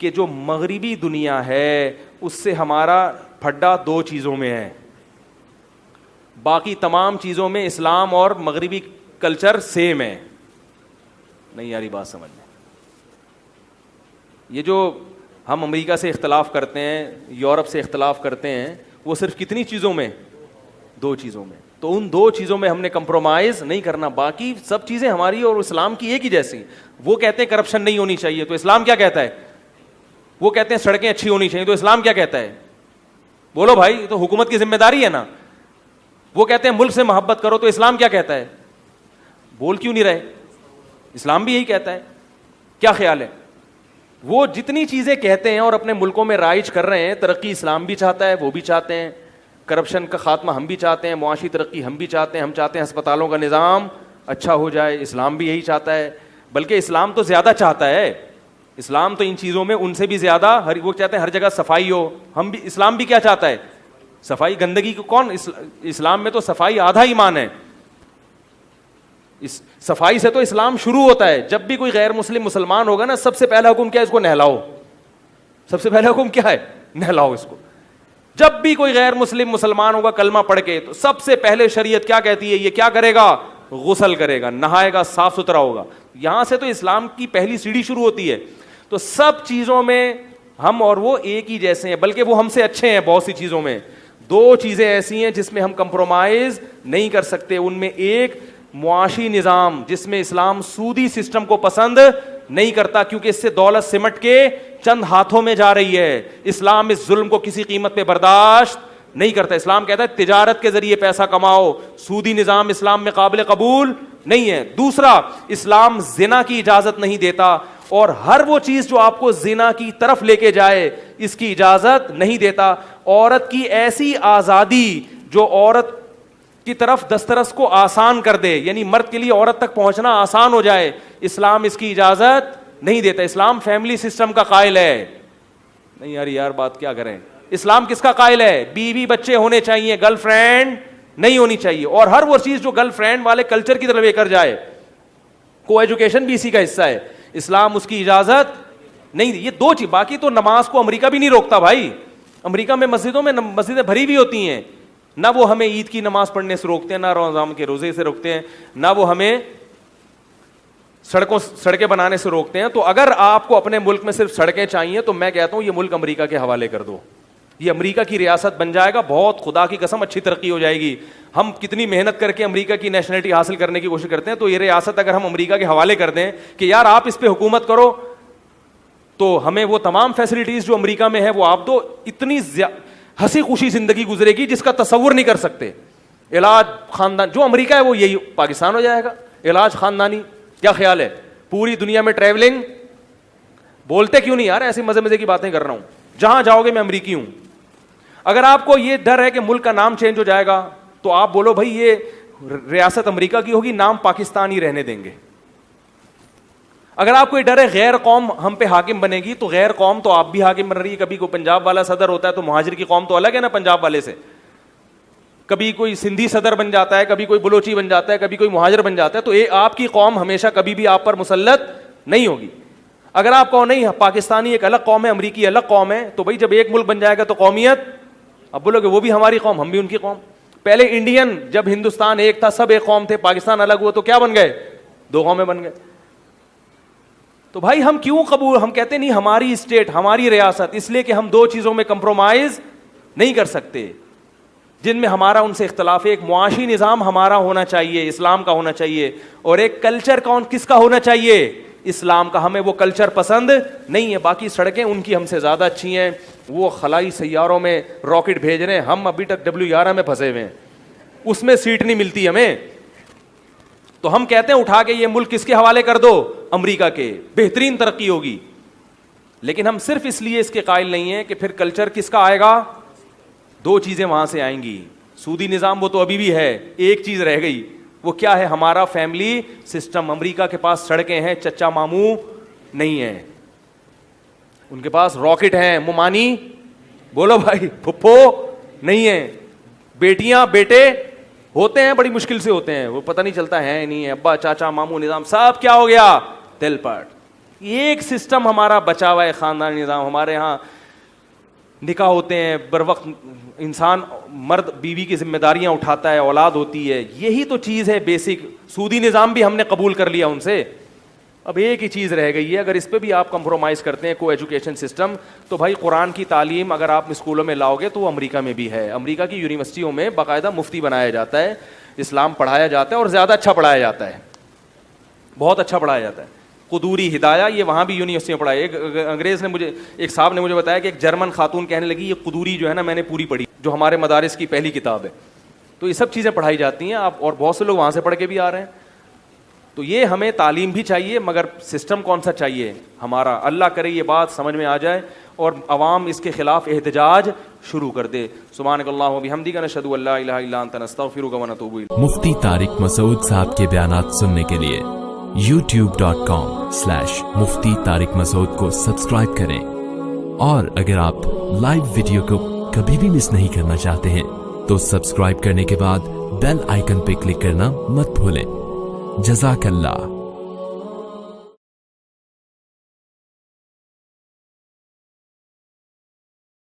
کہ جو مغربی دنیا ہے اس سے ہمارا پھڈا دو چیزوں میں ہے, باقی تمام چیزوں میں اسلام اور مغربی کلچر سیم ہے. نہیں یاری بات سمجھ میں, یہ جو ہم امریکہ سے اختلاف کرتے ہیں, یورپ سے اختلاف کرتے ہیں, وہ صرف کتنی چیزوں میں, دو چیزوں میں. تو ان دو چیزوں میں ہم نے کمپرومائز نہیں کرنا, باقی سب چیزیں ہماری اور اسلام کی ایک ہی جیسی. وہ کہتے ہیں کرپشن نہیں ہونی چاہیے, تو اسلام کیا کہتا ہے؟ وہ کہتے ہیں سڑکیں اچھی ہونی چاہیے, تو اسلام کیا کہتا ہے؟ بولو بھائی, تو حکومت کی ذمہ داری ہے نا. وہ کہتے ہیں ملک سے محبت کرو, تو اسلام کیا کہتا ہے؟ بول کیوں نہیں رہے؟ اسلام بھی یہی کہتا ہے. کیا خیال ہے؟ وہ جتنی چیزیں کہتے ہیں اور اپنے ملکوں میں رائج کر رہے ہیں, ترقی اسلام بھی چاہتا ہے, وہ بھی چاہتے ہیں, کرپشن کا خاتمہ ہم بھی چاہتے ہیں, معاشی ترقی ہم بھی چاہتے ہیں, ہم چاہتے ہیں ہسپتالوں کا نظام اچھا ہو جائے, اسلام بھی یہی چاہتا ہے. بلکہ اسلام تو زیادہ چاہتا ہے, اسلام تو ان چیزوں میں ان سے بھی زیادہ, وہ چاہتے ہیں ہر جگہ صفائی ہو. ہم بھی, اسلام بھی کیا چاہتا ہے؟ صفائی. گندگی کو کون, اسلام میں تو صفائی آدھا ایمان ہے. صفائی سے تو اسلام شروع ہوتا ہے. جب بھی کوئی غیر مسلم مسلمان ہوگا نا, سب سے پہلا حکم کیا ہے؟ اس کو نہلاؤ. سب سے پہلا حکم کیا ہے؟ نہلاؤ اس کو. جب بھی کوئی غیر مسلم مسلمان ہوگا کلمہ پڑھ کے, تو سب سے پہلے شریعت کیا کہتی ہے؟ یہ کیا کرے گا؟ غسل کرے گا, نہائے گا, صاف ستھرا ہوگا. یہاں سے تو اسلام کی پہلی سیڑھی شروع ہوتی ہے. تو سب چیزوں میں ہم اور وہ ایک ہی جیسے ہیں, بلکہ وہ ہم سے اچھے ہیں بہت سی چیزوں میں. دو چیزیں ایسی ہیں جس میں ہم کمپرومائز نہیں کر سکتے. ان میں ایک معاشی نظام جس میں اسلام سودی سسٹم کو پسند نہیں کرتا, کیونکہ اس سے دولت سمٹ کے چند ہاتھوں میں جا رہی ہے. اسلام اس ظلم کو کسی قیمت پہ برداشت نہیں کرتا. اسلام کہتا ہے تجارت کے ذریعے پیسہ کماؤ. سودی نظام اسلام میں قابل قبول نہیں ہے. دوسرا, اسلام زنا کی اجازت نہیں دیتا, اور ہر وہ چیز جو آپ کو زنا کی طرف لے کے جائے اس کی اجازت نہیں دیتا. عورت کی ایسی آزادی جو عورت کی طرف دسترس کو آسان کر دے, یعنی مرد کے لیے عورت تک پہنچنا آسان ہو جائے, اسلام اس کی اجازت نہیں دیتا. اسلام فیملی سسٹم کا قائل ہے. نہیں یار بات کیا کریں, اسلام کس کا قائل ہے؟ بیوی بچے ہونے چاہیے, گرل فرینڈ نہیں ہونی چاہیے. اور ہر وہ چیز جو گرل فرینڈ والے کلچر کی طرف لے کر جائے, کو ایجوکیشن بھی اسی کا حصہ ہے, اسلام اس کی اجازت نہیں. یہ دو چیز. باقی تو نماز کو امریکہ بھی نہیں روکتا بھائی. امریکہ میں مسجدوں میں مسجدیں بھری بھی ہوتی ہیں, نہ وہ ہمیں عید کی نماز پڑھنے سے روکتے ہیں, نہ رمضان کے روزے سے روکتے ہیں, نہ وہ ہمیں سڑکیں بنانے سے روکتے ہیں. تو اگر آپ کو اپنے ملک میں صرف سڑکیں چاہیے تو میں کہتا ہوں یہ ملک امریکہ کے حوالے کر دو. یہ امریکہ کی ریاست بن جائے گا, بہت خدا کی قسم اچھی ترقی ہو جائے گی. ہم کتنی محنت کر کے امریکہ کی نیشنلٹی حاصل کرنے کی کوشش کرتے ہیں, تو یہ ریاست اگر ہم امریکہ کے حوالے کر دیں کہ یار آپ اس پہ حکومت کرو, تو ہمیں وہ تمام فیسلٹیز جو امریکہ میں ہے وہ آپ دو. اتنی ہنسی خوشی زندگی گزرے گی جس کا تصور نہیں کر سکتے. علاج خاندان جو امریکہ ہے وہ یہی پاکستان ہو جائے گا, علاج خاندانی. کیا خیال ہے؟ پوری دنیا میں ٹریولنگ. بولتے کیوں نہیں یار, ایسی مزے مزے کی باتیں کر رہا ہوں. جہاں جاؤ گے میں امریکی ہوں. اگر آپ کو یہ ڈر ہے کہ ملک کا نام چینج ہو جائے گا, تو آپ بولو بھائی یہ ریاست امریکہ کی ہوگی, نام پاکستان ہی رہنے دیں گے. اگر آپ کو یہ ڈر ہے غیر قوم ہم پہ حاکم بنے گی, تو غیر قوم تو آپ بھی حاکم بن رہی ہے. کبھی کوئی پنجاب والا صدر ہوتا ہے تو مہاجر کی قوم تو الگ ہے نا پنجاب والے سے. کبھی کوئی سندھی صدر بن جاتا ہے, کبھی کوئی بلوچی بن جاتا ہے, کبھی کوئی مہاجر بن جاتا ہے. تو آپ کی قوم ہمیشہ کبھی بھی آپ پر مسلط نہیں ہوگی. اگر آپ کو نہیں پاکستانی ایک الگ قوم ہے, امریکی الگ قوم ہے, تو بھائی جب ایک ملک بن جائے گا تو قومیت, اب بولو کہ وہ بھی ہماری قوم ہم بھی ان کی قوم. پہلے انڈین جب ہندوستان ایک تھا سب ایک قوم تھے, پاکستان الگ ہوا تو کیا بن گئے؟ دو قومیں بن گئے. تو بھائی ہم کیوں قبول, ہم کہتے نہیں ہماری اسٹیٹ ہماری ریاست, اس لیے کہ ہم دو چیزوں میں کمپرومائز نہیں کر سکتے جن میں ہمارا ان سے اختلاف ہے. ایک معاشی نظام ہمارا ہونا چاہیے, اسلام کا ہونا چاہیے, اور ایک کلچر کس کا ہونا چاہیے؟ اسلام کا. ہمیں وہ کلچر پسند نہیں ہے. باقی سڑکیں ان کی ہم سے زیادہ اچھی ہیں, وہ خلائی سیاروں میں راکٹ بھیج رہے ہیں, ہم ابھی تک W11 میں پھنسے ہوئے ہیں, اس میں سیٹ نہیں ملتی ہمیں. تو ہم کہتے ہیں اٹھا کے یہ ملک کس کے حوالے کر دو؟ امریکہ کے, بہترین ترقی ہوگی. لیکن ہم صرف اس لیے اس کے قائل نہیں ہیں کہ پھر کلچر کس کا آئے گا؟ دو چیزیں وہاں سے آئیں گی. سودی نظام وہ تو ابھی بھی ہے, ایک چیز رہ گئی, وہ کیا ہے؟ ہمارا فیملی سسٹم. امریکہ کے پاس سڑکیں ہیں, چچا ماموں نہیں ہیں, ان کے پاس راکٹ ہیں, ممانی بولو بھائی پھپھو نہیں ہیں, بیٹیاں بیٹے ہوتے ہیں بڑی مشکل سے ہوتے ہیں, وہ پتہ نہیں چلتا ہے نہیں ہے, ابا چاچا ماموں نظام سب کیا ہو گیا؟ تل پٹ. ایک سسٹم ہمارا بچا ہوا ہے خاندانی نظام. ہمارے ہاں نکاح ہوتے ہیں بر وقت, انسان مرد بیوی کی ذمہ داریاں اٹھاتا ہے, اولاد ہوتی ہے, یہی تو چیز ہے بیسک. سودی نظام بھی ہم نے قبول کر لیا ان سے, اب ایک ہی چیز رہ گئی ہے. اگر اس پہ بھی آپ کمپرومائز کرتے ہیں کو ایجوکیشن سسٹم, تو بھائی قرآن کی تعلیم اگر آپ اسکولوں میں لاؤ گے تو وہ امریکہ میں بھی ہے. امریکہ کی یونیورسٹیوں میں باقاعدہ مفتی بنایا جاتا ہے, اسلام پڑھایا جاتا ہے, اور زیادہ اچھا پڑھایا جاتا ہے, بہت اچھا پڑھایا جاتا ہے. قدوری ہدایہ یہ وہاں بھی یونیورسٹی میں پڑھا ہے. ایک انگریز نے مجھے, ایک صاحب نے مجھے بتایا کہ ایک جرمن خاتون کہنے لگی یہ قدوری جو ہے نا میں نے پوری پڑھی, جو ہمارے مدارس کی پہلی کتاب ہے. تو یہ سب چیزیں پڑھائی جاتی ہیں آپ, اور بہت سے لوگ وہاں سے پڑھ کے بھی آ رہے ہیں. تو یہ ہمیں تعلیم بھی چاہیے, مگر سسٹم کون سا چاہیے ہمارا. اللہ کرے یہ بات سمجھ میں آ جائے اور عوام اس کے خلاف احتجاج شروع کر دے. سبحانک اللہم و بحمدک نشہد ان لا الہ الا انت نستغفرک و نتوب الیک. مفتی طارق مسعود صاحب کے بیانات سننے کے لیے youtube.com/مفتی طارق مسعود کو سبسکرائب کریں, اور اگر آپ لائیو ویڈیو کو کبھی بھی مس نہیں کرنا چاہتے ہیں تو سبسکرائب کرنے کے بعد بیل آئیکن پہ کلک کرنا مت بھولیں. جزاک اللہ.